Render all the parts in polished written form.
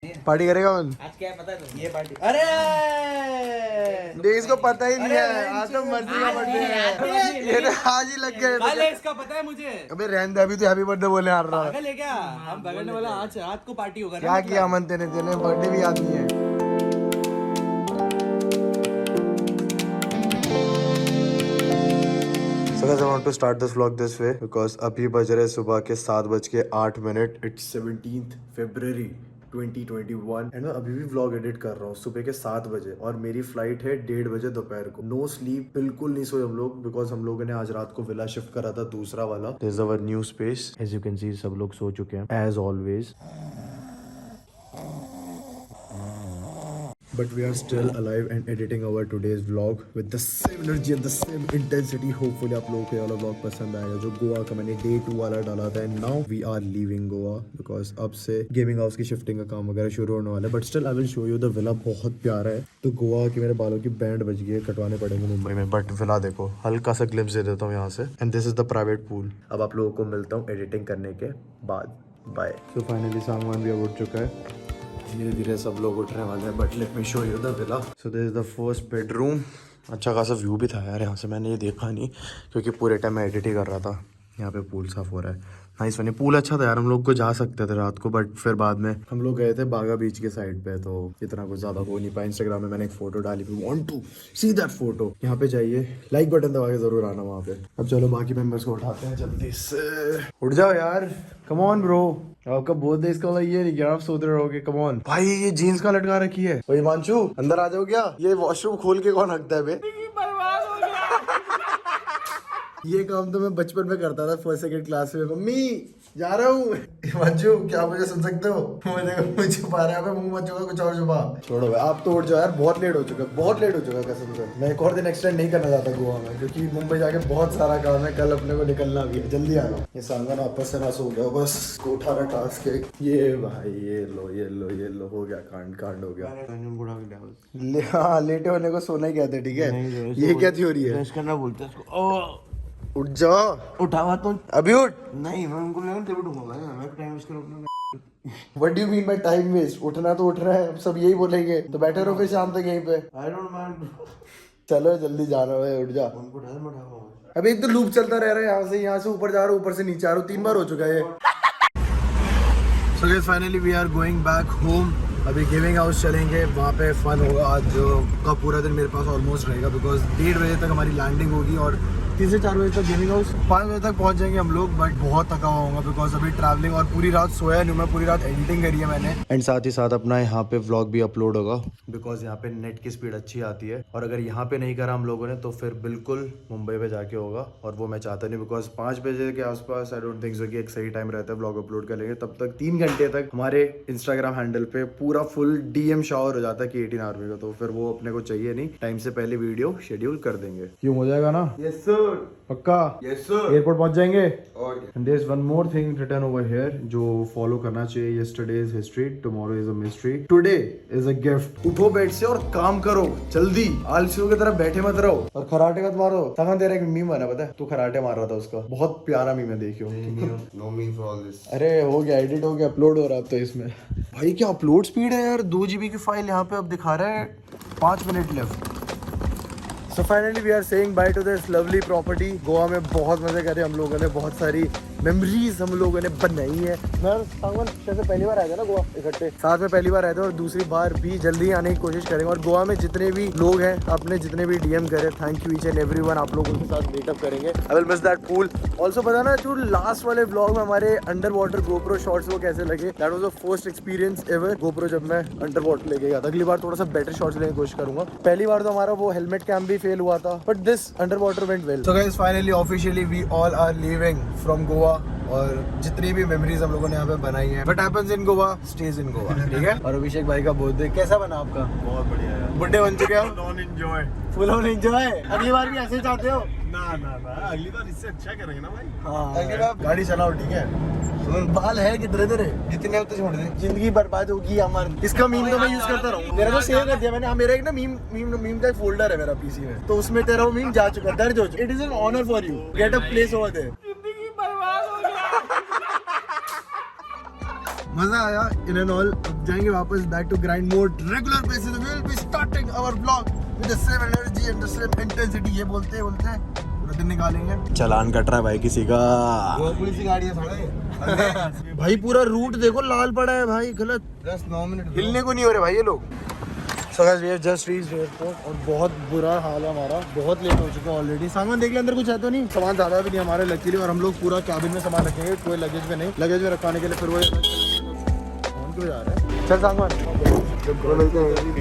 Party करेगा कौन? आज क्या है पता है तुम? ये पार्टी। अरे इसको पता ही नहीं है, आज तो मर्जी का बर्थडे है। ये तो आज ही लग गए। अरे इसका पता है मुझे। अबे रहने दे, अभी तो हैप्पी बर्थडे बोलने आ रहा है। पागल है क्या? हम बगल वाला आज रात को पार्टी होगा। क्या किया अमन तेने? तेने बर्थडे भी याद नहीं है। So guys, I want to start this vlog this way because अभी बज रहे सुबह के 7:08। It's 17th February 2021 एंड मैं अभी भी व्लॉग एडिट कर रहा हूँ सुबह के 7 बजे और मेरी फ्लाइट है 1:30 बजे दोपहर को। नो स्लीप, बिल्कुल नहीं सोए हम लोग बिकॉज हम लोगों ने आज रात को विला शिफ्ट करा था, दूसरा वाला। This is our new space. As you can see सब लोग सो चुके हैं as always, but we are still alive and editing our today's vlog with the same energy and the same intensity. Hopefully आप लोगों को ये वाला vlog पसंद आएगा जो गोवा का मैंने Day 2 वाला डाला था। And now we are leaving Goa because अब से गेमिंग हाउस की शिफ्टिंग का काम वगैरह शुरू होने वाला है। But still I will show you the villa, बहुत प्यारा है। तो गोवा की मेरे बालों की बैंड बज गई है, कटवाने पड़ेंगे मुंबई में। बट विला देखो, हल्का सा ग्लिम्स दे देता हूँ यहाँ से। And this is the private pool. अब आप लोगों को मिलता हूँ एडिटिंग करने के बाद। बाय। सो फाइनली सामान भी अब उठ चुका है, धीरे धीरे सब लोग उठ रहे वाले हैं। But let me show you the villa. So this is the first bedroom. अच्छा खासा व्यू भी था यार यहाँ से, मैंने ये देखा नहीं क्योंकि पूरे टाइम मैं एडिट ही कर रहा था। यहाँ पे पूल साफ हो रहा है, नाइस बने। पूल अच्छा था यार, हम लोग को जा सकते थे रात को, बट फिर बाद में हम लोग गए थे बागा बीच के साइड पे, तो इतना कुछ ज्यादा हो नहीं पाया। इंस्टाग्राम में मैंने एक फोटो डाली, want to see that photo. यहाँ पे जाइए, लाइक बटन दबा के जरूर आना वहाँ पे। अब चलो बाकी मेंबर्स को उठाते हैं जल्दी से। उठ जाओ यार, कम ऑन ब्रो। आपका बहुत है इसका, ये नहीं क्या आप सोच रहे होगे। कम ऑन भाई, ये जीन्स का लटका रखी है। भाई हिमांशु अंदर आ जाओ क्या? ये वॉशरूम खोल के कौन रखता है बे? ये काम तो मैं बचपन में करता था, फर्स्ट सेकंड क्लास में। मम्मी जा रहा हूँ। हिमांशु क्या मुझे सुन सकते हो? मुझे छुपा रहा है, मुंह मत छुपा, कुछ और छुपा। छोड़ो भाई, आप तो उठ जाओ यार, बहुत लेट हो चुका है, बहुत लेट हो चुका है कसम से। मैं एक और दिन एक्सटेंड नहीं करना चाहता गोवा में क्योंकि मुंबई जाके बहुत सारा काम है, कल अपने को निकलना भी है। जल्दी आना। ये सांगन आपस से ना सो गया, बस को उठाना टास्क है। ये भाई ये लो ये लो ये लो, हो गया कांड हो गया। हाँ, लेटे होने को सोना ही कहते, ठीक है। ये क्या थ्योरी है? करना बोलते हैं इसको। उठ जा, उठावा तो अभी उठ। नहीं, मैं उनको उठूंगा, मैं टाइम वेस्ट करूंगा। What do you mean by time waste? उठना तो उठ रहा है, अब सब यही बोलेंगे तो बैठे रहो फिर शाम तक यहीं पे। I don't mind. चलो जल्दी जाना है, उठ जा। उनको उठा मैं उठाऊंगा। अभी एक तो लूप चलता रह रहा है, यहाँ से ऊपर जा रहा हूँ, ऊपर से नीचे आ रहा हूँ, 3 बार हो चुका है ये। So guys, finally we are going back home. अभी गेमिंग हाउस चलेंगे, वहाँ पे फन होगा आज जो का पूरा दिन मेरे पास ऑलमोस्ट रहेगा बिकॉज 1:30 बजे तक हमारी लैंडिंग होगी और 3 से 4 बजे तक गेमिंग हाउस, 5 बजे तक पहुँच जाएंगे हम लोग। बट बहुत थका हुआ होगा बिकॉज अभी ट्रैवलिंग और पूरी रात सोया नहीं, मैं पूरी रात एडिटिंग करी है मैंने। एंड साथ ही साथ अपना यहाँ पे व्लॉग भी अपलोड होगा बिकॉज यहाँ पे नेट की स्पीड अच्छी आती है और अगर यहाँ पे नहीं करा हम लोगों ने तो फिर बिल्कुल मुंबई पे जाके होगा और वो मैं चाहता नहीं बिकॉज 5 बजे के आसपास आई डोंट थिंक सो कि एक सही टाइम रहता है व्लॉग अपलोड कर लेंगे। तब तक 3 घंटे तक हमारे इंस्टाग्राम हैंडल पे पूरा फुल DM शावर हो जाता है कि 18 आर्मी का, तो फिर वो अपने को चाहिए नहीं। टाइम से पहले वीडियो शेड्यूल कर देंगे। क्यों हो जाएगा ना? Yes sir. पक्का? Yes sir. एयरपोर्ट पहुंच जाएंगे। Okay. And there is one more thing written over here जो फॉलो करना चाहिए। Yesterday is history, tomorrow is a mystery, today is a gift. उठो बेड से और काम करो जल्दी, आलसियों की तरह बैठे मत रहो और खराटे मत मारो। तखन तेरा एक मीम बना, पता है? तू खराटे मार रहा था उसका, बहुत प्यारा मीम है, देखियो। No mean for all this. अरे हो गया, एडिट हो गया, अपलोड हो रहा है तो इसमें। भाई क्या अपलोड स्पीड है यार, 2 GB की फाइल यहाँ पे अब दिखा रहा है 5 minute left. So finally we are saying bye to this lovely property. Goa में बहुत मजे करे हम लोगों ने, बहुत सारी मेमोरीज हम लोगों ने बनाई है। मैं सांगवान शायद पहली बार आया था ना गोवा इकट्ठे, साथ में पहली बार आए थे और दूसरी बार भी जल्दी आने की कोशिश करेंगे। और गोवा में जितने भी लोग हैं, आपने जितने भी DM करे, thank you each and everyone. आप लोगों के साथ मीटअप करेंगे। I will miss that pool. Also पता ना जो लास्ट वाले व्लॉग में हमारे अंडर वाटर GoPro शॉट्स वो कैसे लगे? That was the first experience ever GoPro जब मैं अंडर वाटर लेके गया था। अगली बार थोड़ा सा बेटर शॉट्स लेने की कोशिश करूंगा। पहली बार तो हमारा वो हेलमेट कैम्प भी फेल हुआ था, but this under water went well. So guys finally officially we all are leaving from Goa और जितनी भी मेमोरीज हम लोगों ने यहाँ पे बनाई है, but happens in Goa stays in Goa, ठीक है। और अभिषेक भाई का बर्थडे कैसा बना आपका? बहुत बढ़िया यार, बुड्ढे बन चुके हो? Full on enjoy. एंजॉय। अगली बार भी ऐसे चाहते हो? ना अगली बार इससे अच्छा करेंगे ना भाई। हाँ, अगली बार गाड़ी चलाओ, ठीक है। बाल है कितने तेरे? जितने होते छोड़ दे, जिंदगी बर्बाद होगी हमारी। इसका मीम तो मैं यूज करता रहूँ। मेरा तो सेव कर दिया मैंने। मेरा एक ना मीम का एक फोल्डर है मेरा PC में, तो उसमें तेरा वो मीम जा चुका, दर्ज हो चुका। It is an honour for you, get a place over there. मजा आया इन एंड ऑल। अब जाएंगे वापस back to grind mode regular basis. We will be starting our vlog with the same energy and the same intensity. ये बोलते पूरा दिन निकालेंगे। चलान कट रहा है भाई किसी का। वो पुलिस की गाड़ी है साले। भाई पूरा रूट देखो लाल पड़ा है भाई। गलत 10-9 मिनट हिलने को नहीं हो रहे भाई ये लोग। So guys, we have just reached airport और बहुत बुरा हाल है हमारा। बहुत लेट हो चुका है ऑलरेडी। सामान देख ले अंदर कुछ है तो नहीं। सामान ज़्यादा भी नहीं हमारे लकीली। और हम लोग पूरा कैबिन में सामान रखेंगे, कोई लगेज में नहीं। लगेज में रखवाने के लिए फिर वो कौन क्यों जा रहा है। चल सामान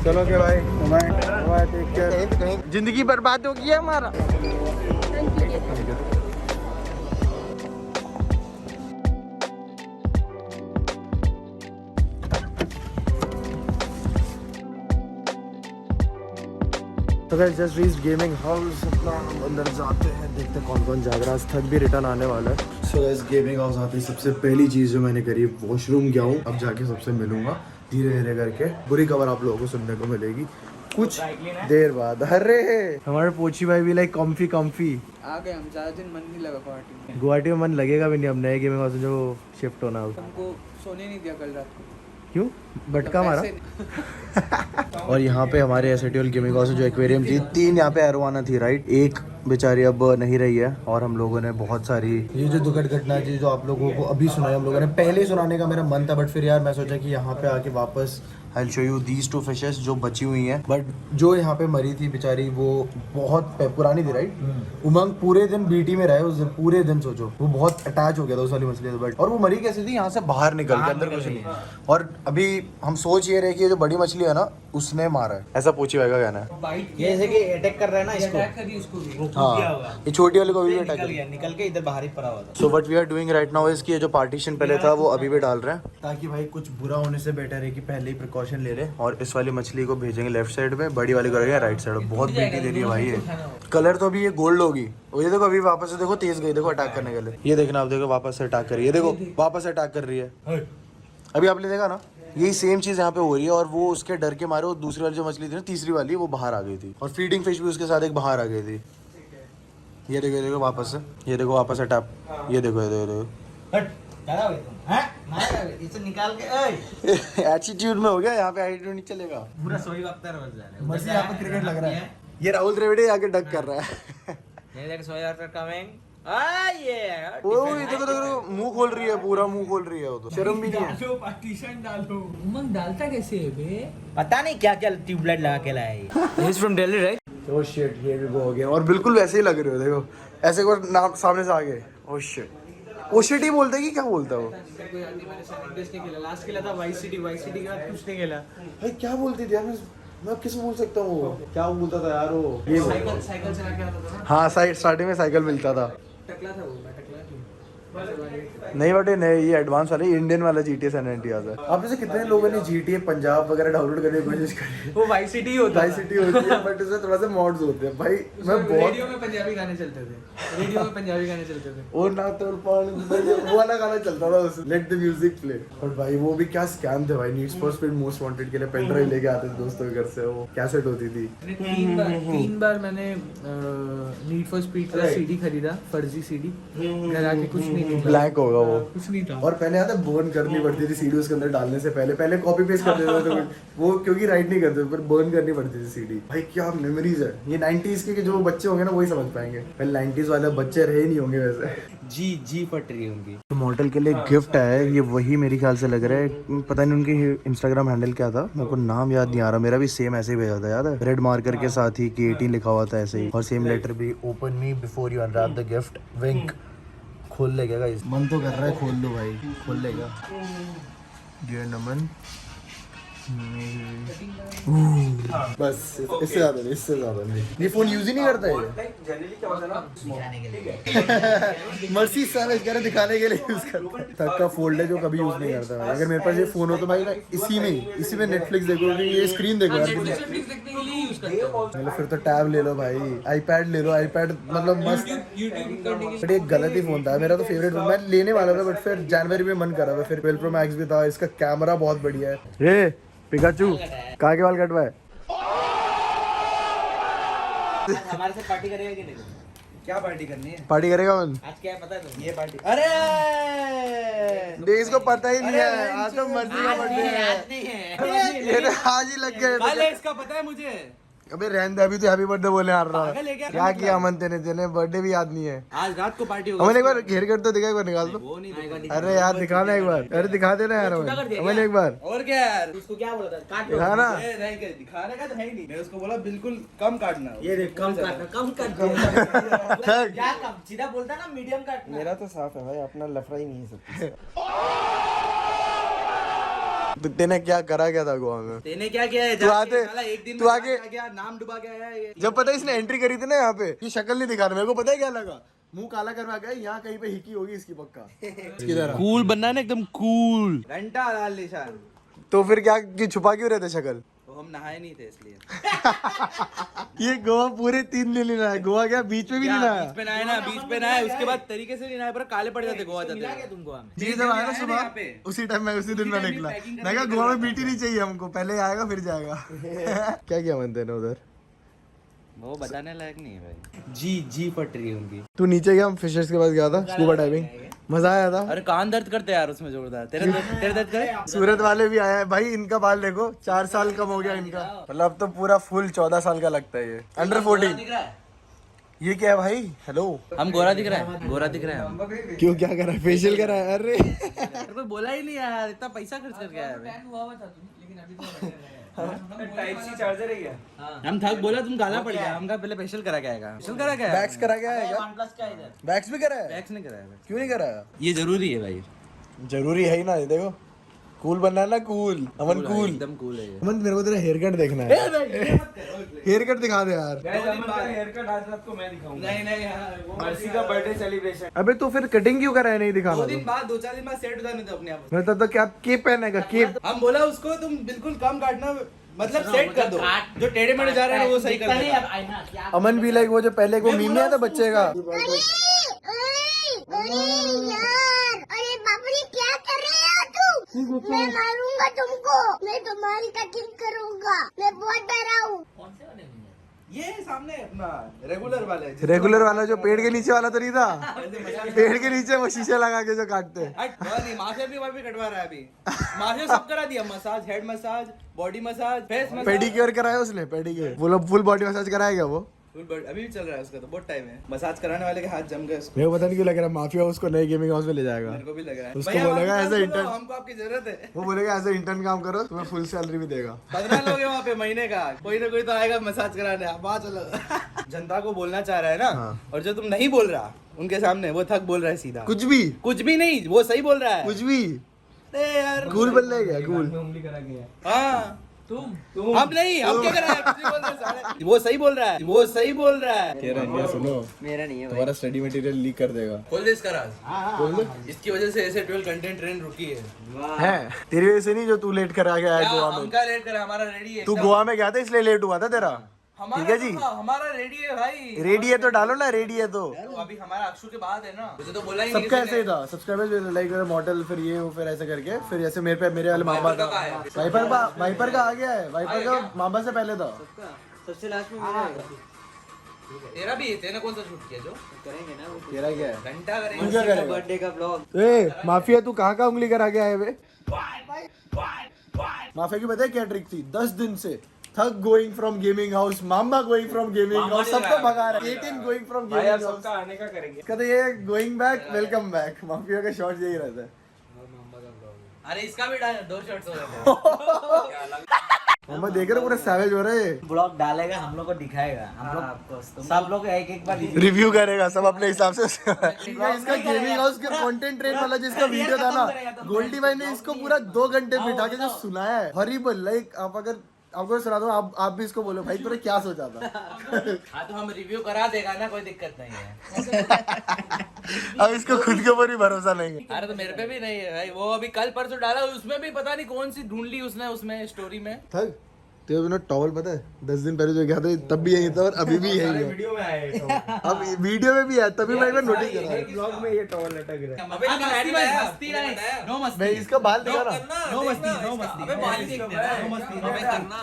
चलो के भाई बाय टेक केयर। जिंदगी बर्बाद हो गई है हमारा। तो guys just reached gaming house. अपना अंदर जाते हैं, देखते हैं कौन कौन जाग रहा है। आज थक भी रिटर्न आने वाला है। सो गाइस गेमिंग हाउस आते ही सबसे पहली चीज़ जो मैंने करी वॉशरूम गया हूँ। अब जाके सबसे मिलूंगा धीरे धीरे करके। बुरी खबर आप लोगों को सुनने को मिलेगी कुछ देर बाद। अरे हमारे पोची भाई भी लाइक कॉम्फी आ गए हम। ज़्यादा दिन मन नहीं लगा गुवाहाटी में। गुवाहाटी में मन लगेगा भी नहीं। अब नए गेमिंग हाउस में जो शिफ्ट होना है हमको सोने नहीं दिया कल रात को। क्यों बटका मारा। और यहाँ पे हमारे एसएटीएल गेमिंग हाउस में जो एक्वेरियम थी 3 यहाँ पे एरोवाना थी राइट। एक बेचारी अब नहीं रही है। और हम लोगों ने बहुत सारी ये जो दुखद घटना थी जो आप लोगों को अभी सुनाई, हम लोगों ने पहले ही सुनाने का मेरा मन था। बट फिर यार मैं सोचा कि यहाँ पे आके वापस I show you these 2 fishes जो बची हुई हैं। बट जो यहाँ पे मरी थी बेचारी वो बहुत पुरानी थी राइट। उमंग पूरे दिन बीटी में रहे उस दिन, पूरे दिन सोचो। वो बहुत अटैच हो गया था उस वाली मछली से। बट और वो मरी कैसे थी, यहाँ से बाहर निकल के, अंदर कुछ नहीं। और अभी हम सोच ये रहे कि ये जो बड़ी मछली है ना उसने मारा है, ऐसा पूछी भाई का कहना है। ये जैसे कि अटैक कर रहा है ना इसको। अटैक करी उसको भी। हाँ ये छोटी वाले को भी अटैक निकल गया, निकल के इधर बाहर ही पड़ा हुआ था। So what we are doing right now is कि ये जो पार्टीशन पहले था वो अभी भी डाल रहे हैं, ताकि भाई कुछ बुरा होने से बेटर है कि पहले ही प्रिकॉशन ले रहे। और इस वाली मछली को भेजेंगे लेफ्ट साइड में, बड़ी वाली को रखेंगे राइट साइड। बहुत बेटी दे रही है भाई ये। कलर तो अभी ये गोल्ड होगी। और ये देखो अभी वापस से देखो तेज गई, देखो अटैक करने के लिए। ये देखना आप, देखो वापस से अटैक कर रही है। देखो वापस से अटैक कर रही है। अभी आपने देखा ना, यही सेम चीज यहाँ पे हो रही है। और वो उसके डर के मारे वो दूसरी वाली जो मछली थी ना, तीसरी वाली, वो बाहर आ गई थी। और फीडिंग फिश भी उसके साथ एक बाहर आ गई थी। ये देखो, ये देखो वापस से, ये देखो वापस अटैक। ये देखो, ये देखो, ज्यादा हो गया तुम, हैं? इसे निकाल के एटीट्यूड में हो गया। यहाँ पे एटीट्यूड नहीं चलेगा। पूरा सोई वक्त रोज जा रहे हैं। मछली यहाँ पे क्रिकेट लग रहा है। ये राहुल द्रविड़ आके डक कर रहा है। ये देख सोई वक्त कमिंग। ओ ये देखो, देखो मुंह खोल रही है, पूरा मुंह खोल रही है। वो तो शर्म भी नहीं है। पार्टीशन डालो। उमंग डालता कैसे है बे? पता नहीं क्या क्या ट्यूबलाइट लगा के लाया है। He is from Delhi, right? Oh shit, ये भी वो हो गया। और बिल्कुल वैसे ही लग रहे हो, देखो ऐसे एक बार नाम सामने से आ गए। ओह शिट, ओह शिट ही बोलता है कि क्या बोलता है वो? कोई याद नहीं, मैंने सैनिटाइज नहीं खेला। लास्ट खेला था वाइस सिटी के बाद कुछ नहीं खेला। भाई क्या बोलती थी यार, मैं अब किसे बोल सकता हूँ? वो क्या बोलता था यार वो? ये साइकिल चला के आता था ना। हाँ स्टार्टिंग में साइकिल मिलता था। टकला था वो, मैं टकला थी। नहीं बटे नहीं, ये एडवांस वाला, ये इंडियन वाला GTA सैन एंड्रियास है। आप जैसे कितने लोगों ने GTA पंजाब वगैरह डाउनलोड करने की कोशिश करी? वो वाइस सिटी होता वाइस सिटी होती है बट उसमें थोड़ा सा मॉड्स होते हैं भाई। मैं बहुत रेडियो में पंजाबी गाने चलते थे। रेडियो में पंजाबी गाने चलते थे। और ना तो वो वाला गाना चलता था उसमें, लेट द म्यूजिक प्ले। और भाई वो भी क्या स्कैम थे भाई। Needs for speed most wanted के लिए पेन ड्राइव लेके आते थे दोस्तों के घर से, वो कैसेट होती थी। 3 बार मैंने नीड फॉर स्पीड का CD खरीदा, फर्जी CD। घर आके कुछ नहीं निकला। ब्लैक होगा वो। कुछ नहीं था। और पहले आता बर्न करनी पड़ती थी सीडी उसके अंदर डालने से पहले कॉपी पेस्ट कर देते थे वो, क्योंकि राइट नहीं करते पर बर्न करनी पड़ती थी सीडी। भाई क्या मेमोरीज है। ये 90s के जो बच्चे होंगे ना वही समझ पाएंगे, पहले 90s वाले बच्चे रहे नहीं होंगे वैसे। जी फट रही है उनकी। तो मॉडल के लिए गिफ्ट है ये, वही मेरे ख्याल से लग रहा है। पता नहीं उनकी इंस्टाग्राम हैंडल क्या था, मेरे को नाम याद नहीं आ रहा। मेरा भी सेम ऐसे ही भेजा था, याद है? रेड मार्कर के साथ ही K18 लिखा हुआ था ऐसे ही। और सेम लेटर भी, open me before you unwrap the gift, wink. खोल लेगा गाइस, मन तो कर रहा है खोल दो भाई, खोल लेगा। डियर नमन, बस इससे ज्यादा नहीं, इससे ज्यादा नहीं। ये फोन यूज ही नहीं करता है जनरली क्या होता है ना, मर्सी सैवेज कह रहे दिखाने के लिए यूज करता है। तक का फोल्ड है जो कभी यूज नहीं करता भाई। अगर मेरे पास ये फोन हो तो भाई ना इसी में नेटफ्लिक्स देखो, ये स्क्रीन देखो यार। देखने के लिए यूज करता हूं। मतलब फिर तो टैब ले लो भाई, आईपैड ले लो। आईपैड मतलब मस्त। YouTube करने के बट एक गलत ही फोन था मेरा तो फेवरेट फोन, मैं लेने वाला था बट फिर जनवरी में मन कर रहा था। फिर 12 Pro Max भी था, इसका कैमरा बहुत बढ़िया है। ये पिकाचू कहाँ के बाल कटवाए? हमारे से पार्टी करेगा कि नहीं? क्या पार्टी करनी है? पार्टी करेगा मन? आज क्या है पता है तुम्हें? ये पार्टी। अरे देख इसको पता ही नहीं है, आज तो मर्जी का बर्थडे है। आज नहीं है। ये तो आज ही लग गए। कल है, इसका पता है मुझे। अबे रहने दे, अभी तो हैप्पी बर्थडे बोलने आ रहा पागल है है। क्या? क्या किया अमन तेने? तेने बर्थडे भी याद नहीं है। आज रात को पार्टी होगी। अमन एक बार घेर कर तो दिखा, एक बार निकाल दो। वो नहीं दिखाएगा। अरे यार दिखाना एक बार, अरे दिखा देना यार अमन, अमन एक बार और क्या यार, उसको क्या बोला था? काट लो। दिखाना। ये नहीं कर, दिखाने का तो है ही नहीं। मैं उसको बोला बिल्कुल कम काटना। ये देख कम काटना, कम काटना। थक। क्या कम? सीधा बोलता ना, मीडियम काटना। मेरा तो साफ है भाई, अपना लफड़ा ही नहीं है सब। तो तेने क्या करा क्या था गोवा में? तेने क्या किया है? तू आते- साला एक दिन तू में आगे- क्या किया? नाम डुबा के आया है ये। जब पता है इसने एंट्री करी थी ना यहाँ पे, ये शक्ल नहीं दिखा रहा, मेरे को पता है क्या लगा, मुंह काला करवा गया, यहाँ कहीं पे हिकी होगी इसकी पक्का। किधर? कूल बनना है ना, एकदम कूल। घंटा लाल निशान। तो फिर क्या कि छुपा क्यों रहते शक्ल? तो हम नहाए नहीं थे इसलिए। ये गोवा पूरे 3 दिन नहीं नहाया, गोवा क्या बीच में भी नहीं नहाया? बीच पे नहाए ना, बीच पे नहाए, उसके बाद तरीके से नहीं नहाए, पर काले पड़ जाते गोवा जाते। तुम गोवा में? जी जब आया ना सुबह, उसी टाइम मैं उसी दिन में निकला। मैं कहा गोवा में बीटी नहीं चाहिए हमको, पहले आएगा फिर जाएगा। क्या किया मनते ने उधर? वो बताने लायक नहीं है भाई। जी फट रही है उनकी। तू नीचे गया, फिशर्स के पास गया था, स्कूबा डाइविंग, मजा आया था। अरे कान दर्द करते यार उसमें जोरदार। तेरे दर्द करे? सूरत वाले भी आए हैं भाई, इनका बाल देखो 4 साल कम हो गया इनका, मतलब अब तो पूरा फुल 14 साल का लगता है ये, अंडर 14। ये क्या है भाई? हेलो, हम गोरा दिख रहा है, गोरा दिख रहा है हम। क्यों क्या करा है? फेशियल करा है? अरे तेरे को बोला ही नहीं यार, इतना पैसा खर्च करके आया मैं। हम थक बोला तुम काला पड़ गया, हम कहा पहले फेशियल करा के आएगा। फेशियल करा के आएगा? बैक्स करा क्या है क्या? बैक्स भी करा है? वैक्स नहीं कराया। क्यों नहीं कराया? ये जरूरी है भाई। जरूरी है ही ना, ये देखो कूल बनना है ना, कूल अमन कूल। एकदम कूल है ये। अमन मेरे को तेरा हेयर कट देखना है, हेयर कट दिखा दे यार। मर्सी का बर्थडे सेलिब्रेशन। अबे तो फिर कटिंग क्यों करा है? नहीं दिखाना तो। 2-4 दिन बाद सेट उतारने थे अपने आप। मतलब तो क्या केप पहनेगा? केप? हम बोला उसको तुम बिल्कुल कम काटना, मतलब सेट कर दो। जो टेढ़े मेढ़े जा रहे हैं वो सही कर देगा। अमन भी लाइक वो जो पहले को मीम नहीं आता बच्चे का, अरे बाप रे, क्या कर रहे हो तुम? मैं मारूंगा तुमको, मैं तुम्हारी कटिंग करूंगा, मैं बहुत डरा हूँ। ये सामने अपना रेगुलर वाला है। रेगुलर वाला जो पेड़ के नीचे वाला तो नहीं था? पेड़ के नीचे वो शीशे लगा के जो काटते हैं। नहीं, माफिया भी कटवा रहा है अभी। माफिया सब करा दिया, massage, head massage, body massage, face massage. Pedicure कराया उसने? पेडिक्योर बोलो, फुल बॉडी मसाज कराया क्या वो? अभी भी चल रहा है उसका, तो बहुत टाइम है। मसाज कराने वाले के हाथ जम गए उसको। मेरे को पता नहीं क्यों लग रहा है माफिया उसको नए गेमिंग हाउस में ले जाएगा। मेरे को भी लग रहा है। उसको भैया, बोलेगा वहाँ ऐसे पे इंटर्न, हमको आपकी जरूरत है। वो बोलेगा ऐसे इंटर्न काम करो, तुम्हें फुल सैलरी भी देगा। 15 लोग हैं वहाँ पे महीने का, कोई ना कोई तो आएगा मसाज कराने। वहाँ चलो। जनता को बोलना चाह रहा है ना, हाँ। और जो तुम नहीं बोल रहा उनके सामने, वो थक बोल रहा है सीधा। कुछ भी नहीं, वो सही बोल रहा है। कुछ भी अरे यार, कूल बन गया कूल। हाँ तुम हम नहीं, हम क्या कर रहे हैं? कुछ नहीं बोल रहे साले। वो सही बोल रहा है, वो सही बोल रहा है। कह रहा है सुनो, मेरा नहीं है तुम्हारा स्टडी मटेरियल लीक कर देगा। खोल दे इसका राज। इसकी वजह से ऐसे 12 कंटेंट ट्रेन रुकी है। है तेरी वजह से नहीं, जो तू लेट कर आ गया है गोवा में। हमका लेट करा, हमारा रेडी है। तू गोवा में गया था इसलिए लेट हुआ था तेरा। ठीक है जी, हमारा रेडी है भाई। रेडी है तो डालो ना, रेडी है तो। तो अभी हमारा अक्षु के बाद है ना, तुझे तो बोला ही नहीं सबका किसी ऐसे ही था, सब्सक्राइबर्स लाइक मॉडल, फिर ये वो, फिर ऐसे करके, फिर ऐसे मेरे पे मेरे वाले मामा का वाइपर का आ गया है, वाइपर का मामा से पहले था। सबसे लास्ट में मेरा आएगा। तेरा भी है, तेने कौन सा शूट किया जो? करेंगे ना वो तेरा क्या है? घंटा तू करेंगे। क्या करेगा? बर्थडे का ब्लॉग। ए माफिया, तू कहाँ का उंगली करा के आए वे? माफिया की पता है क्या ट्रिक थी? 10 दिन से थक going from gaming house, mama going from gaming house, सबको भगा रहा है। 18 गोइंग फ्रॉम गेमिंग हाउस, सबका आने का करेंगे। कहते ये going back welcome back, mafia का शॉट यही रहता है। अरे इसका भी डाल, 2 शॉट्स हो रहे थे। मामा देख रहे हो पूरे सैवेज हो रहे हैं। ब्लॉग डालेगा, हम लोग को दिखाएगा, हम लोग सब लोग एक बार रिव्यू करेगा सब अपने हिसाब से। इसका गेमिंग हाउस का कंटेंट ट्रेन वाला जिसका वीडियो था ना, गोल्डी भाई ने इसको पूरा 2 घंटे बिठा के जो सुनाया है, हॉरिबल। लाइक आप अगर आपको सुना दो, आप भी इसको बोलो भाई तूने क्या सोचा था। हाँ तो हम रिव्यू करा देगा ना, कोई दिक्कत नहीं है। अब इसको खुद के ऊपर ही भरोसा नहीं है। अरे तो मेरे पे भी नहीं है भाई, वो अभी कल परसों डाला, उसमें भी पता नहीं कौन सी ढूंढ ली उसने, उसमें स्टोरी में। थक तेरे बिना टॉवल पता है 10 दिन पहले जो गया था तब भी यही था और अभी भी यही है। वीडियो में आए अब वीडियो में भी है, तभी मैं एक बार नोटिस कर रहा हूँ। ब्लॉग में ये टॉवल लटक रहा है। अबे मस्ती भाई, मस्ती नहीं, नो मस्ती। मैं इसका बाल दिखा रहा। नो मस्ती, नो मस्ती। अबे बाल देखते हैं, नो मस्ती, अबे करना।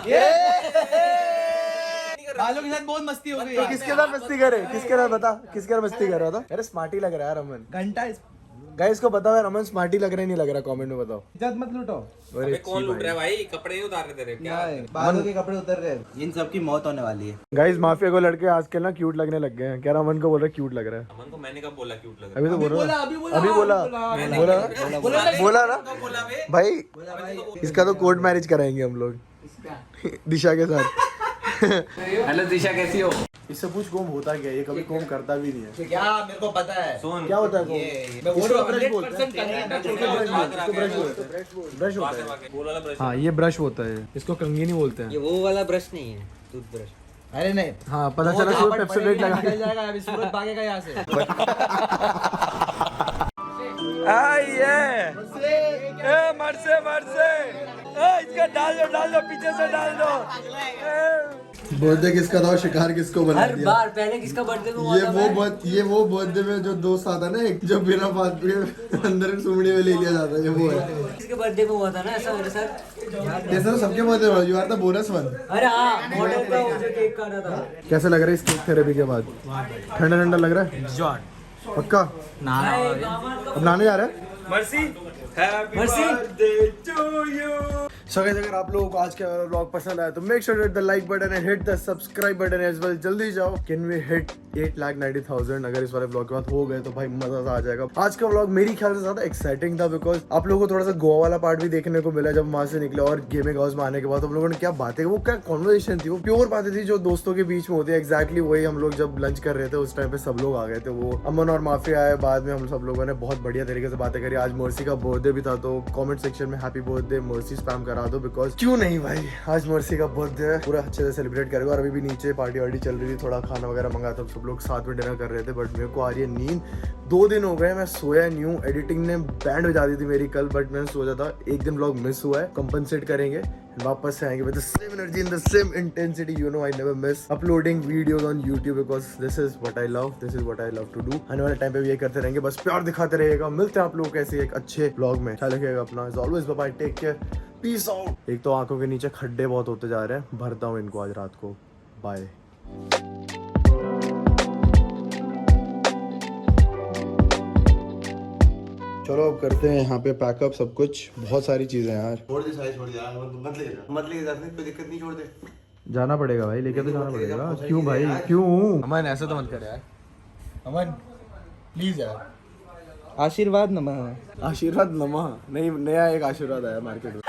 बालों के साथ बहुत मस्ती हो गई तो किसके साथ मस्ती करे, किसके साथ बता, किसके साथ मस्ती कर रहा था? अरे स्मार्टी लग रहा है यार अमन। घंटा गाइस को बताओ यार अमन स्मार्टी लग रहा है नहीं लग रहा, कमेंट में बताओ। इज्जत मत लूटो। अरे कौन लूट रहा है भाई? कपड़े नहीं उतार रहे तेरे क्या? बालों के कपड़े उतर रहे। इन सब की मौत होने वाली है। गाइस माफिया को लड़के आजकल ना क्यूट लगने लग गए हैं। कह रहा अमन को बोल रहा क्यूट लग रहा है। अमन को मैंने कब बोला क्यूट लग रहा अभी तो बोल रहा अभी बोला ना भाई, इसका तो कोर्ट मैरिज कराएंगे हम लोग दिशा के साथ। हेलो दिशा कैसी हो? इससे पूछ कोम होता क्या, ये कभी कोम करता भी नहीं है। क्या मेरे को पता है। सुन क्या होता है कोम? मैं बोल रहा हूँ 100% ब्रश होता है। बोल वाला ब्रश। हाँ ये ब्रश होता है, इसको कंघी नहीं बोलते हैं। ये वो वाला ब्रश नहीं है, टूथब्रश। अरे नहीं, हाँ पता चला सुबह पेप्सोडेंट लगा। निकल जाएगा अभी, सूरज भागेगा यहाँ से। इसका डाल दो पीछे से डाल दो। बर्थडे किसका था और शिकार किसको बना दिया? बार पहले किसका बर्थडे में ये वो बर्थडे में जो दोस्त आता ना एक, जो बिना बात के अंदर सुमड़ी में ले लिया जाता है, ये वो है। किसके बर्थडे में हुआ था ना ऐसा मेरे साथ? कैसे तो सबके बर्थडे में you are the bonus one. अरे हाँ, मॉडल का मुझे केक काटा था। कैसे लग रहा है इस केक थेरेपी के बाद? ठंडा ठंडा लग रहा है पक्का? अब नहाने जा रहा है? So guys, अगर आप लोगों को आज का व्लॉग पसंद आया तो make sure to hit the like button and hit the subscribe button as well. जल्दी जाओ, कैन वी हिट 8,90,000 अगर इस वाले व्लॉग के बाद हो गए तो भाई मजा सा आ जाएगा। आज का व्लॉग मेरी ख्याल से ज्यादा एक्साइटिंग था बिकॉज आप लोगों को थोड़ा सा गोवा वाला पार्ट भी देखने को मिला जब वहां से निकले, और गेमिंग हाउस में आने के बाद हम लोगों ने क्या बातें, वो क्या कॉन्वर्सेशन थी, वो प्योर बातें थी जो दोस्तों के बीच में होती है। एक्जैक्टली वही हम लोग जब लंच कर रहे थे उस टाइम पे सब लोग आ गए थे। वो अमन और माफिया आए, बाद में हम सब लोगों ने बहुत बढ़िया तरीके से बातें करी। आज मर्सी का बर्थडे भी था तो कमेंट सेक्शन में हैप्पी बर्थडे मर्सी स्पैम करा दो, बिकॉज क्यों नहीं भाई, आज मर्सी का बर्थडे है, पूरा अच्छे से सेलिब्रेट करेगा। और अभी भी नीचे पार्टी वार्टी चल रही थी, थोड़ा खाना वगैरह मंगा था, सब लोग साथ में डिनर कर रहे थे। बट मेरे को आ रही है नींद, 2 दिन हो गए मैं सोया नहीं हूँ। एडिटिंग ने बैंड बजा दी थी मेरी कल, बट मैंने सोचा था एक दिन व्लॉग मिस हुआ है, कंपनसेट करेंगे, वापस से आएंगे with the same energy in the same intensity. You know I never miss uploading videos on YouTube because this is what I love, this is what I love to do. आने वाले time पे भी ये करते रहेंगे, बस प्यार दिखाते रहिएगा। मिलते हैं आप लोगों को ऐसे एक अच्छे व्लॉग में। ख्याल रखिएगा अपना, as always bye bye, take care, peace out. एक तो आंखों के नीचे खड्डे बहुत होते जा रहे हैं, भरता हूँ इनको आज रात को। बाय। चलो अब करते हैं यहाँ पे पैकअप सब कुछ, बहुत सारी चीजें यार। छोड़ दे सारी, छोड़ दे यार, मत ले जा, कोई दिक्कत नहीं, छोड़ दे। जाना पड़ेगा भाई, लेके तो जाना पड़ेगा। क्यों भाई क्यों? अमन ऐसा तो मत कर यार, अमन प्लीज यार। आशीर्वाद नमः। आशीर्वाद नमा नहीं, नया एक आशीर्वाद आया मार्केट में।